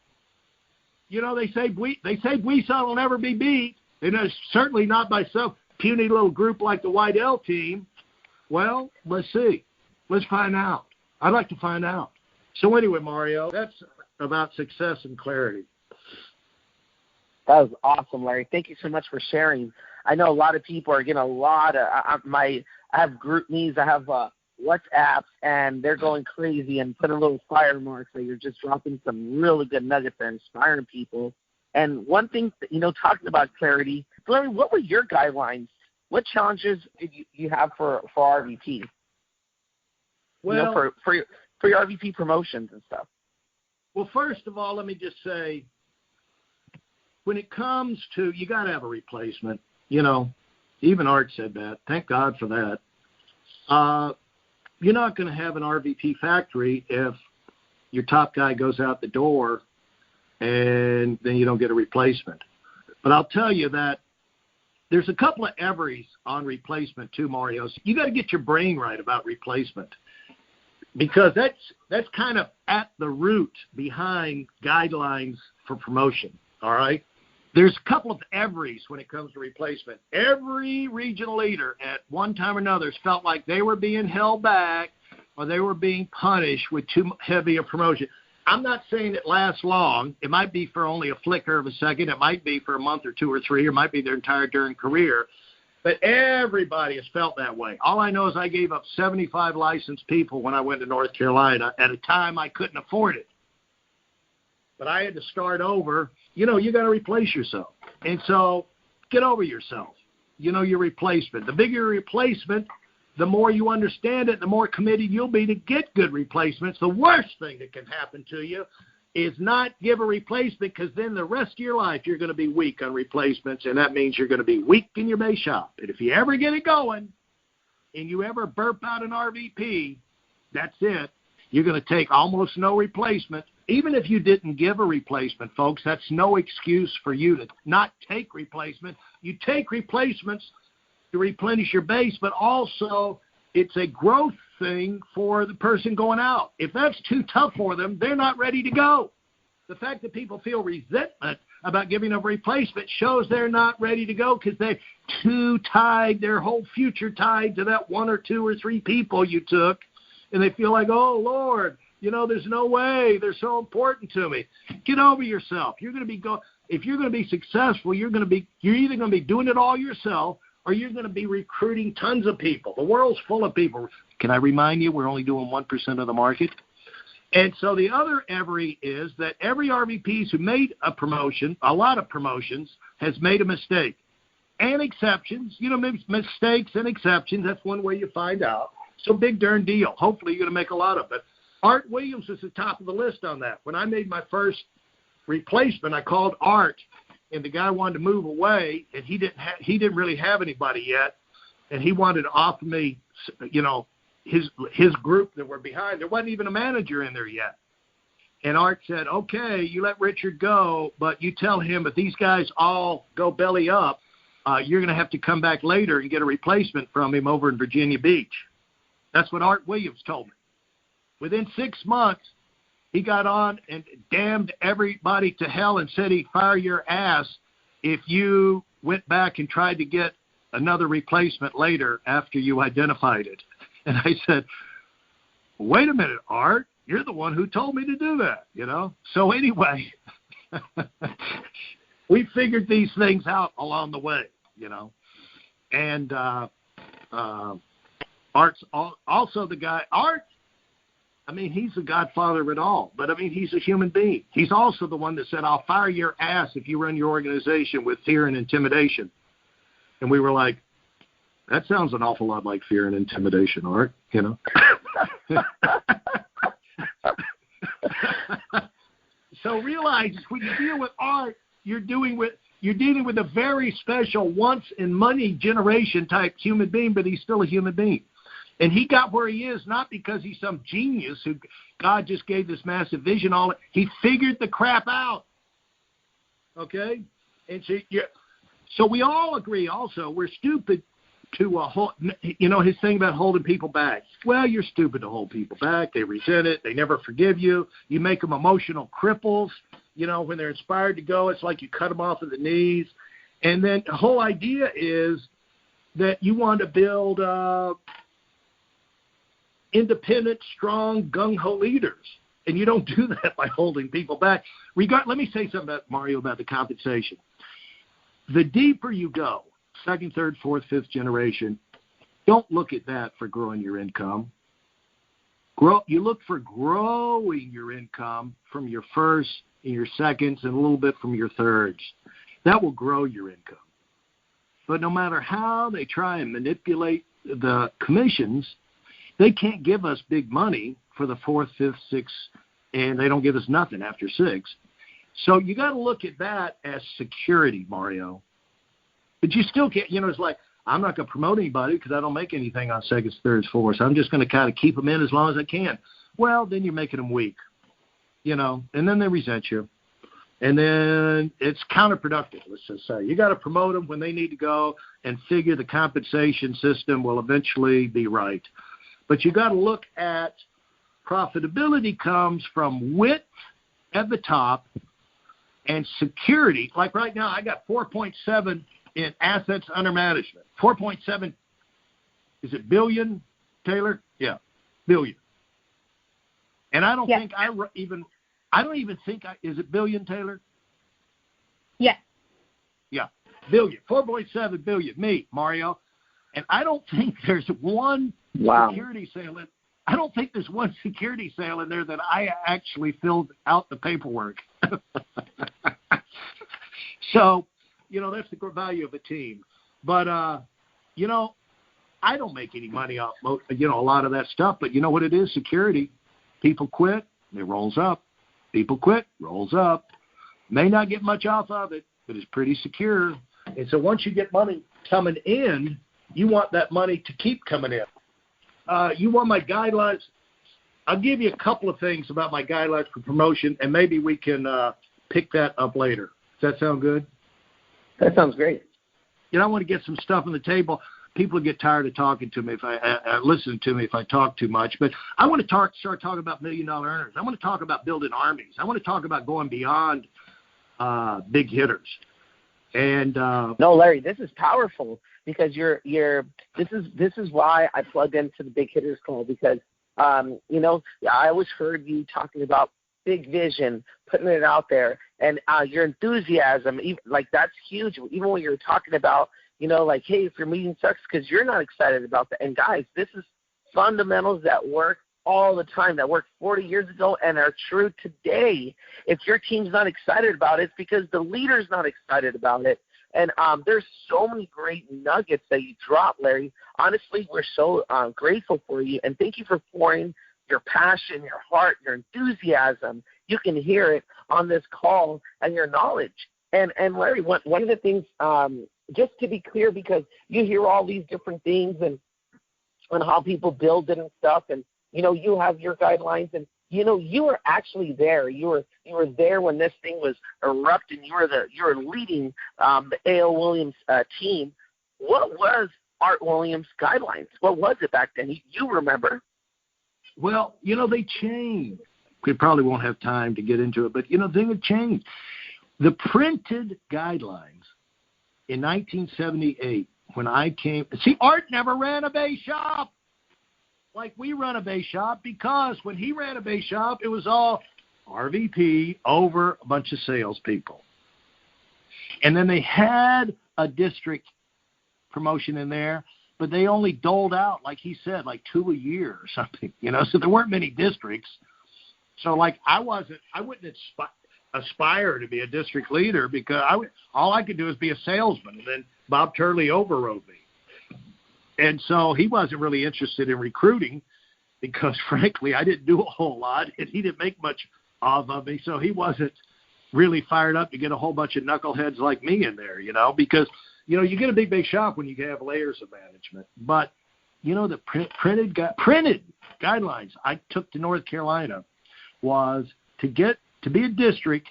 they say Buisan will never be beat, and it's certainly not by some puny little group like the White L team. Well, let's see. Let's find out. I'd like to find out. So anyway, Mario, that's about success and clarity. That was awesome, Larry. Thank you so much for sharing. I know a lot of people are getting a lot of I have group meetings, I have WhatsApps, and they're going crazy and putting little fire marks that you're just dropping some really good nuggets there, inspiring people. And one thing, talking about clarity, Larry, what were your guidelines? What challenges did you have for RVP? Well, for your RVP promotions and stuff. Well, first of all, let me just say, when it comes to, you got to have a replacement. Even Art said that. Thank God for that. You're not going to have an RVP factory if your top guy goes out the door and then you don't get a replacement. But I'll tell you that there's a couple of everys on replacement too, Mario. So you got to get your brain right about replacement, because that's kind of at the root behind guidelines for promotion, all right? There's a couple of everys when it comes to replacement. Every regional leader at one time or another felt like they were being held back or they were being punished with too heavy a promotion. I'm not saying it lasts long. It might be for only a flicker of a second. It might be for a month or 2 or 3, or it might be their entire during career. But everybody has felt that way. All I know is I gave up 75 licensed people when I went to North Carolina at a time I couldn't afford it. But I had to start over. You got to replace yourself. And so get over yourself. Your replacement. The bigger your replacement, the more you understand it, the more committed you'll be to get good replacements. The worst thing that can happen to you is not give a replacement, because then the rest of your life you're going to be weak on replacements, and that means you're going to be weak in your base shop. And if you ever get it going and you ever burp out an RVP, that's it. You're going to take almost no replacement. Even if you didn't give a replacement, folks, that's no excuse for you to not take replacement. You take replacements to replenish your base, but also it's a growth thing for the person going out. If that's too tough for them, they're not ready to go. The fact that people feel resentment about giving a replacement shows they're not ready to go, because they're too tied, their whole future tied to that 1 or 2 or 3 people you took, and they feel like, oh, Lord, there's no way. They're so important to me. Get over yourself. You're going to be if you're going to be successful, you're either going to be doing it all yourself, or you're going to be recruiting tons of people. The world's full of people. Can I remind you, we're only doing 1% of the market? And so the other every is that every RVP who made a promotion, a lot of promotions, has made a mistake. And exceptions, mistakes and exceptions, that's one way you find out. So big darn deal. Hopefully you're going to make a lot of it. Art Williams is the top of the list on that. When I made my first replacement, I called Art, and the guy wanted to move away, and he didn't really have anybody yet, and he wanted to offer me, his group that were behind. There wasn't even a manager in there yet. And Art said, okay, you let Richard go, but you tell him if these guys all go belly up, you're going to have to come back later and get a replacement from him over in Virginia Beach. That's what Art Williams told me. Within 6 months, he got on and damned everybody to hell and said he'd fire your ass if you went back and tried to get another replacement later after you identified it. And I said, wait a minute, Art, you're the one who told me to do that, So anyway, we figured these things out along the way, And Art's also the guy. Art, he's the godfather of it all, but he's a human being. He's also the one that said, I'll fire your ass if you run your organization with fear and intimidation. And we were like, that sounds an awful lot like fear and intimidation, Art, So realize when you deal with Art, you're dealing with a very special once in money generation type human being, but he's still a human being. And he got where he is not because he's some genius who God just gave this massive vision on it. He figured the crap out. Okay? And so we all agree also we're stupid to his thing about holding people back. Well, you're stupid to hold people back. They resent it. They never forgive you. You make them emotional cripples. When they're inspired to go, it's like you cut them off at the knees. And then the whole idea is that you want to build independent, strong, gung-ho leaders. And you don't do that by holding people back. Let me say something about Mario about the compensation. The deeper you go, second, third, fourth, fifth generation, don't look at that for growing your income. You look for growing your income from your first and your seconds and a little bit from your thirds. That will grow your income. But no matter how they try and manipulate the commissions, they can't give us big money for the fourth, fifth, sixth, and they don't give us nothing after 6. So you got to look at that as security, Mario. But you still can't, it's like, I'm not going to promote anybody because I don't make anything on seconds, thirds, fourths. I'm just going to kind of keep them in as long as I can. Well, then you're making them weak, and then they resent you. And then it's counterproductive, let's just say. You got to promote them when they need to go and figure the compensation system will eventually be right. But you got to look at profitability comes from width at the top and security. Like right now, I got 4.7 in assets under management. 4.7, is it billion, Taylor? Yeah, billion. And I don't think is it billion, Taylor? Yes. Yeah, billion, 4.7 billion, me, Mario. And I don't think there's one security sale in. I don't think there's one security sale in there that I actually filled out the paperwork. So, that's the value of a team. But, I don't make any money off, a lot of that stuff. But you know what it is? Security. People quit. It rolls up. People quit, rolls up. May not get much off of it, but it's pretty secure. And so once you get money coming in, you want that money to keep coming in. You want my guidelines? I'll give you a couple of things about my guidelines for promotion, and maybe we can pick that up later. Does that sound good? That sounds great. I want to get some stuff on the table. People get tired of talking to me if I listen to me if I talk too much. But I want to start talking about $1 million earners. I want to talk about building armies. I want to talk about going beyond big hitters. And no, Larry, this is powerful because this is why I plugged into the Big Hitters Call because I always heard you talking about big vision, putting it out there, and your enthusiasm, that's huge. Even when you're talking about, hey, if your meeting sucks because you're not excited about that. And guys, this is fundamentals that work all the time, that worked 40 years ago and are true today. If your team's not excited about it, it's because the leader's not excited about it. And there's so many great nuggets that you drop, Larry. Honestly, we're so grateful for you, and thank you for pouring your passion, your heart, your enthusiasm. You can hear it on this call and your knowledge. And Larry, one of the things, just to be clear, because you hear all these different things and how people build it and stuff, and you have your guidelines, and you were actually there. You were there when this thing was erupting. You were leading the A.L. Williams team. What was Art Williams' guidelines? What was it back then? You remember? Well, they changed. We probably won't have time to get into it, but they would change. The printed guidelines in 1978 when I came. See, Art never ran a base shop like we run a base shop, because when he ran a base shop, it was all RVP over a bunch of salespeople. And then they had a district promotion in there, but they only doled out, like he said, like 2 a year or something, so there weren't many districts. So like I wouldn't aspire to be a district leader because all I could do is be a salesman, and then Bob Turley overrode me. And so he wasn't really interested in recruiting because, frankly, I didn't do a whole lot, and he didn't make much off of me. So he wasn't really fired up to get a whole bunch of knuckleheads like me in there, because, you get a big shop when you have layers of management. But, the printed guidelines I took to North Carolina was to be a district,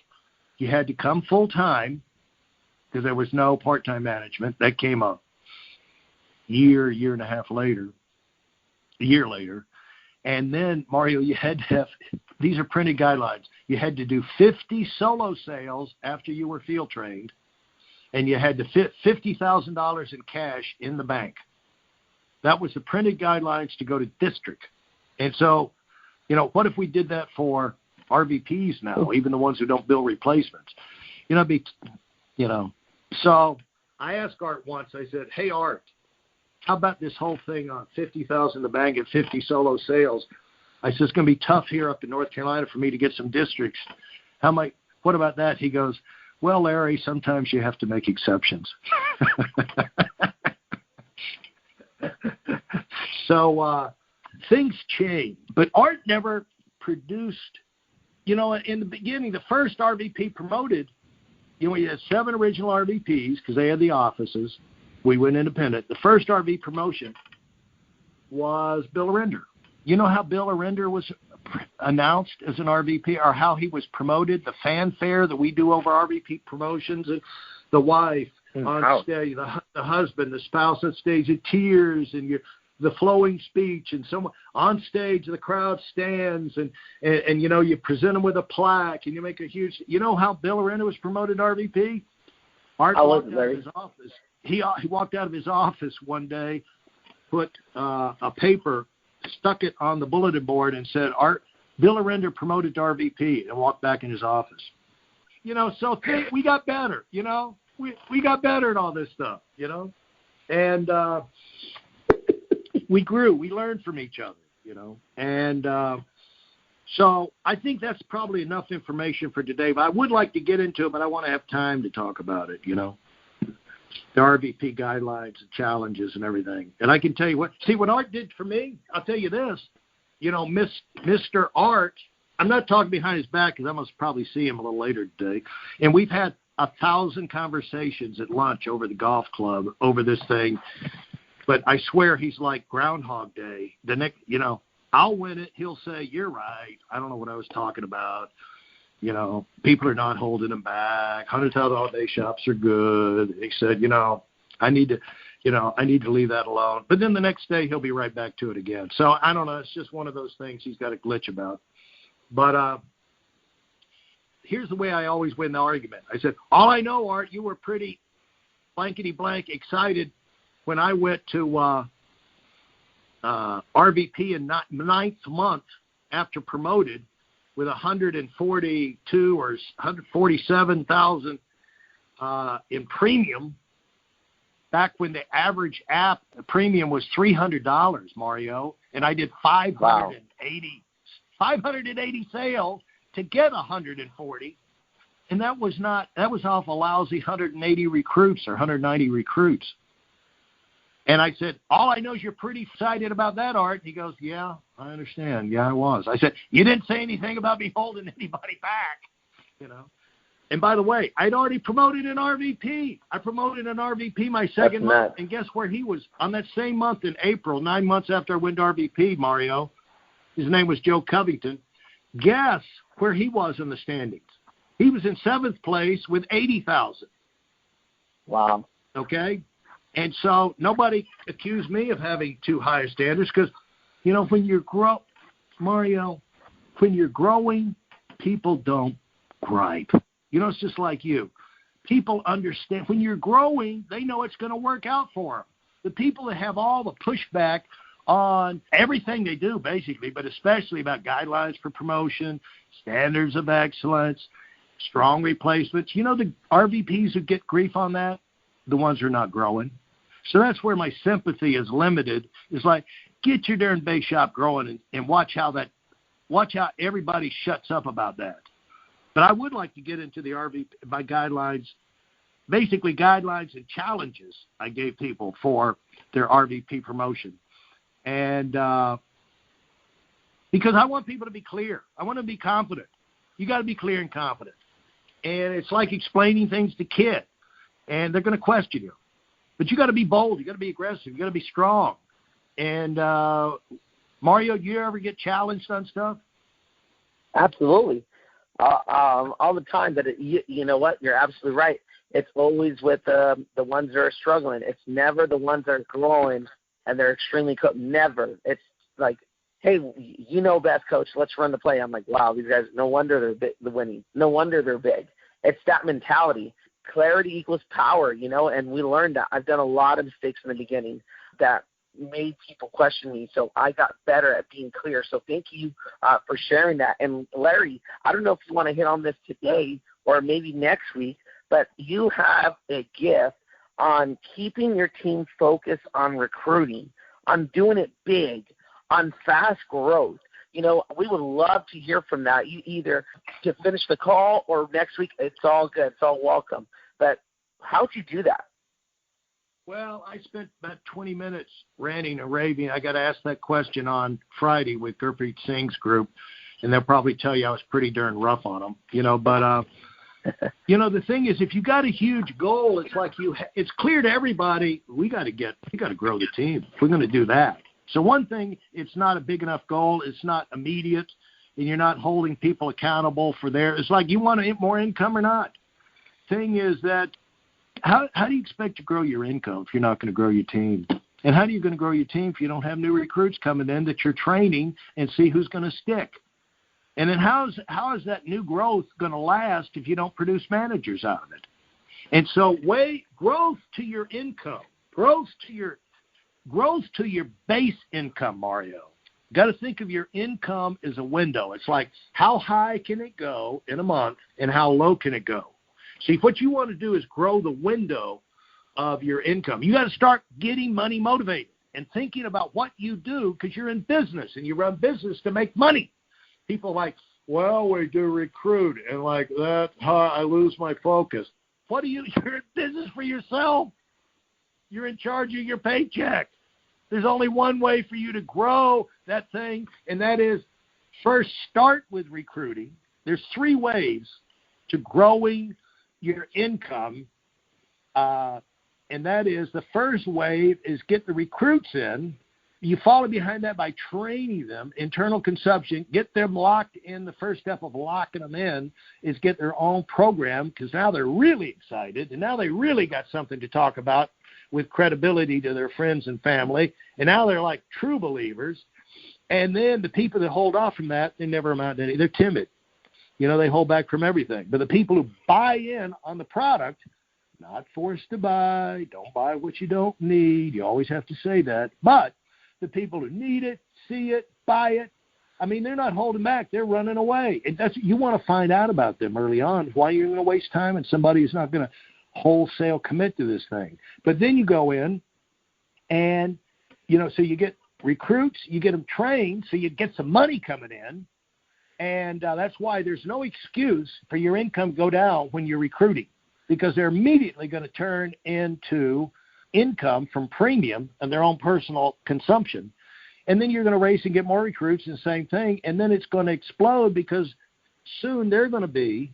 you had to come full-time because there was no part-time management. That came up a year and a year later. And then, Mario, you had to have, these are printed guidelines, you had to do 50 solo sales after you were field trained, and you had to fit $50,000 in cash in the bank. That was the printed guidelines to go to district. And so, what if we did that for RVPs now, even the ones who don't bill replacements? So I asked Art once, I said, hey, Art, how about this whole thing on 50,000 in the bank and 50 solo sales? I said, it's going to be tough here up in North Carolina for me to get some districts. What about that? He goes, well, Larry, sometimes you have to make exceptions. So things change. But Art never produced, in the beginning, the first RVP promoted, we had 7 original RVPs because they had the offices. We went independent. The first RV promotion was Bill Arender. You know how Bill Arender was announced as an RVP, or how he was promoted, the fanfare that we do over RVP promotions, and the wife on stage, the husband, the spouse on stage, the tears, and the flowing speech, and someone on stage, the crowd stands, and you present them with a plaque, and you make a huge. You know how Bill Arender was promoted RVP? Art walked out of his office. He walked out of his office one day, put a paper, stuck it on the bulletin board, and said, Bill Arender promoted to RVP, and walked back in his office. So we got better, we got better at all this stuff, and we grew. We learned from each other, and so I think that's probably enough information for today. But I would like to get into it, but I want to have time to talk about it, the RVP guidelines and challenges and everything. And I can tell you what Art did for me. I'll tell you this, Mr. Art I'm not talking behind his back because I must probably see him a little later today. And we've had 1,000 conversations at lunch over the golf club over this thing. But I swear he's like Groundhog Day. The next, I'll win it. He'll say, "You're right. I don't know what I was talking about. People are not holding him back. 100,000 all-day shops are good." He said, I need to leave that alone. But then the next day he'll be right back to it again. So I don't know. It's just one of those things he's got a glitch about. But here's the way I always win the argument. I said, all I know, Art, you were pretty blankety-blank excited when I went to RVP in ninth month after promoted with 142 or 147,000 in premium, back when the average app premium was $300, Mario, and I did 580 sales to get 140, and that was off a lousy 180 recruits or 190 recruits. And I said, all I know is you're pretty excited about that, Art. He goes, yeah, I understand. Yeah, I was. I said, you didn't say anything about me holding anybody back, And by the way, I'd already promoted an RVP. I promoted an RVP my second month, and guess where he was on that same month in April, 9 months after I went to RVP, Mario. His name was Joe Covington. Guess where he was in the standings? He was in 7th place with 80,000. Wow. Okay? And so nobody accused me of having too high standards because, when you're Mario, when you're growing, people don't gripe. It's just like you. People understand. When you're growing, they know it's going to work out for them. The people that have all the pushback on everything they do, basically, but especially about guidelines for promotion, standards of excellence, strong replacements. The RVPs who get grief on that, the ones who are not growing. So that's where my sympathy is limited. It's like, get your darn base shop growing and watch how everybody shuts up about that. But I would like to get into the RVP by guidelines, basically guidelines and challenges I gave people for their RVP promotion. And because I want people to be clear. I want to be confident. You got to be clear and confident. And it's like explaining things to kids, and they're going to question you. But you got to be bold. You got to be aggressive. You got to be strong. And Mario, do you ever get challenged on stuff? Absolutely. All the time. But you know what? You're absolutely right. It's always with the ones that are struggling. It's never the ones that are growing and they're extremely never. It's like, hey, best, coach. Let's run the play. I'm like, wow, these guys. No wonder they're winning. No wonder they're big. It's that mentality. Clarity equals power, and we learned that. I've done a lot of mistakes in the beginning that made people question me, so I got better at being clear. So thank you for sharing that. And Larry, I don't know if you want to hit on this today or maybe next week, but you have a gift on keeping your team focused on recruiting, on doing it big, on fast growth. We would love to hear from that. You either to finish the call or next week. It's all good. It's all welcome. But how'd you do that? Well, I spent about 20 minutes ranting and raving. I got asked that question on Friday with Gurpreet Singh's group, and they'll probably tell you I was pretty darn rough on them. But the thing is, if you got a huge goal, it's like it's clear to everybody we got to grow the team if we're going to do that. So one thing, it's not a big enough goal. It's not immediate, and you're not holding people accountable for it's like you want more income or not. Thing is that how do you expect to grow your income if you're not going to grow your team? And how are you going to grow your team if you don't have new recruits coming in that you're training and see who's going to stick? And then how is that new growth going to last if you don't produce managers out of it? And so growth to your income, growth to your base income, Mario. You got to think of your income as a window. It's like how high can it go in a month and how low can it go? See, what you want to do is grow the window of your income. You got to start getting money motivated and thinking about what you do because you're in business and you run business to make money. People are like, well, we do recruit, and like that, I lose my focus. You're in business for yourself. You're in charge of your paycheck. There's only one way for you to grow that thing, and that is First, start with recruiting. There's 3 ways to growing your income, and that is the first wave is get the recruits in. You follow behind that by training them, internal consumption, get them locked in. The first step of locking them in is get their own program, because now they're really excited, and now they really got something to talk about with credibility to their friends and family, and now they're like true believers. And then the people that hold off from that, they never amount to anything. They're timid. They hold back from everything. But the people who buy in on the product, not forced to buy, don't buy what you don't need. You always have to say that. But the people who need it, see it, buy it, they're not holding back. They're running away. And you want to find out about them early on. Why you're going to waste time and somebody who's not going to wholesale commit to this thing. But then you go in and, so you get recruits, you get them trained, so you get some money coming in. And that's why there's no excuse for your income to go down when you're recruiting, because they're immediately going to turn into income from premium and their own personal consumption. And then you're going to race and get more recruits and the same thing. And then it's going to explode, because soon they're going to be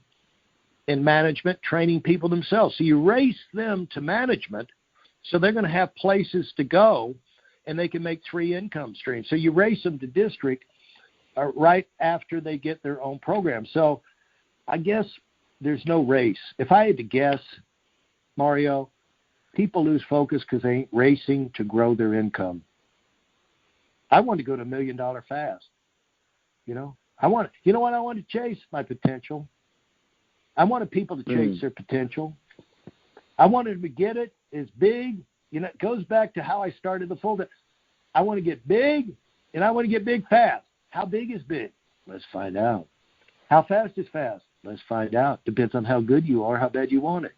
in management training people themselves. So you race them to management, so they're going to have places to go and they can make 3 income streams. So you race them to district right after they get their own program. So I guess there's no race. If I had to guess, Mario, people lose focus because they ain't racing to grow their income. I want to go to $1 million fast. I want what I want to chase? My potential. I wanted people to chase their potential. I wanted them to get it as big. It goes back to how I started the full day. I want to get big, and I want to get big fast. How big is big? Let's find out. How fast is fast? Let's find out. Depends on how good you are, how bad you want it.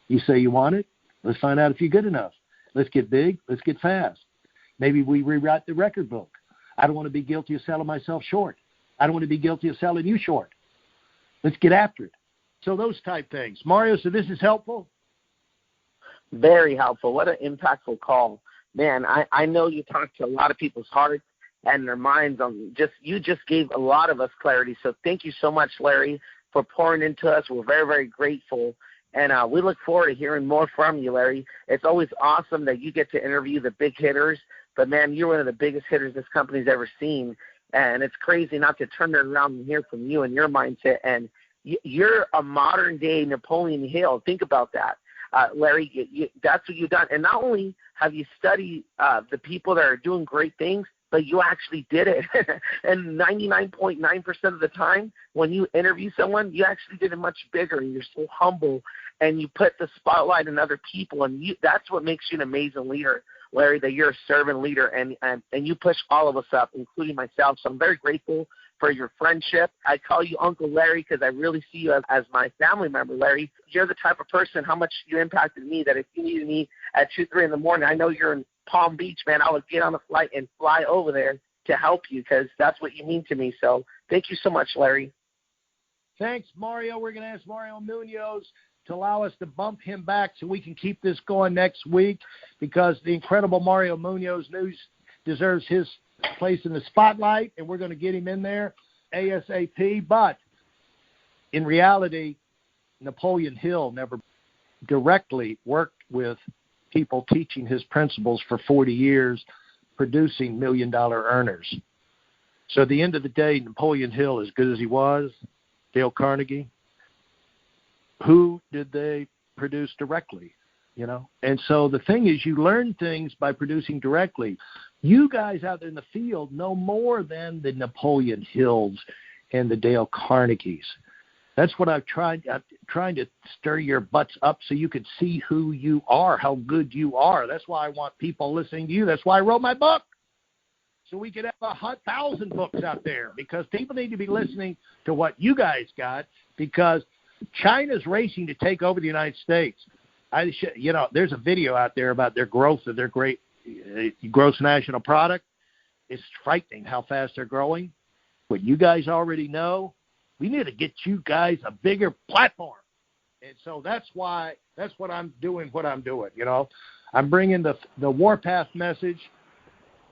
You say you want it? Let's find out if you're good enough. Let's get big. Let's get fast. Maybe we rewrite the record book. I don't want to be guilty of selling myself short. I don't want to be guilty of selling you short. Let's get after it. So those type things. Mario, so this is helpful? Very helpful. What an impactful call. Man, I know you talked to a lot of people's hearts and their minds on you just gave a lot of us clarity. So thank you so much, Larry, for pouring into us. We're very, very grateful. And we look forward to hearing more from you, Larry. It's always awesome that you get to interview the big hitters. But, man, you're one of the biggest hitters this company's ever seen. And it's crazy not to turn it around and hear from you and your mindset. And you're a modern-day Napoleon Hill. Think about that. Larry, that's what you've done. And not only have you studied the people that are doing great things, but you actually did it. And 99.9% of the time when you interview someone, you actually did it much bigger, and you're so humble, and you put the spotlight on other people, and that's what makes you an amazing leader, Larry, that you're a servant leader, and you push all of us up, including myself. So I'm very grateful for your friendship. I call you Uncle Larry because I really see you as my family member, Larry. You're the type of person, how much you impacted me, that if you needed me at 2, 3 in the morning, I know you're in Palm Beach, man, I would get on a flight and fly over there to help you, because that's what you mean to me. So thank you so much, Larry. Thanks, Mario. We're going to ask Mario Munoz to allow us to bump him back so we can keep this going next week, because the incredible Mario Munoz news deserves his place in the spotlight, and we're going to get him in there ASAP. But in reality, Napoleon Hill never directly worked with people teaching his principles for 40 years, producing $1 million earners. So at the end of the day, Napoleon Hill, as good as he was, Dale Carnegie, who did they produce directly? And so the thing is, you learn things by producing directly. You guys out there in the field know more than the Napoleon Hills and the Dale Carnegies. That's what I'm trying to stir your butts up so you can see who you are, how good you are. That's why I want people listening to you. That's why I wrote my book, so we could have 1,000 books out there, because people need to be listening to what you guys got, because China's racing to take over the United States. There's a video out there about their growth of their great gross national product. It's frightening how fast they're growing. What you guys already know, we need to get you guys a bigger platform. And so that's what I'm doing, I'm bringing the Warpath message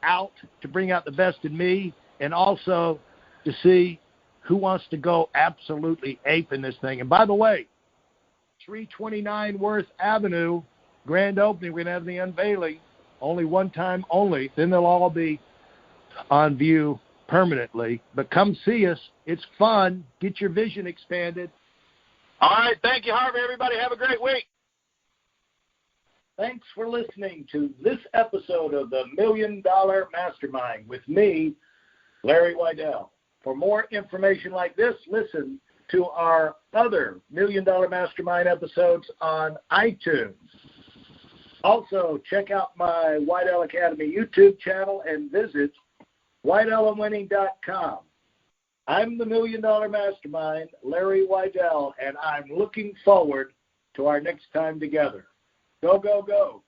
out to bring out the best in me, and also to see who wants to go absolutely ape in this thing. And by the way, 329 Worth Avenue, grand opening. We're going to have the unveiling, only one time only. Then they'll all be on view permanently. But come see us. It's fun. Get your vision expanded. All right. Thank you, Harvey. Everybody have a great week. Thanks for listening to this episode of the $1 Million Mastermind with me, Larry Weidel. For more information like this, listen to our other $1 Million Mastermind episodes on iTunes. Also, check out my Weidel Academy YouTube channel and visit WeidelAndWinning.com. I'm the $1 Million Mastermind, Larry Weidel, and I'm looking forward to our next time together. Go, go, go.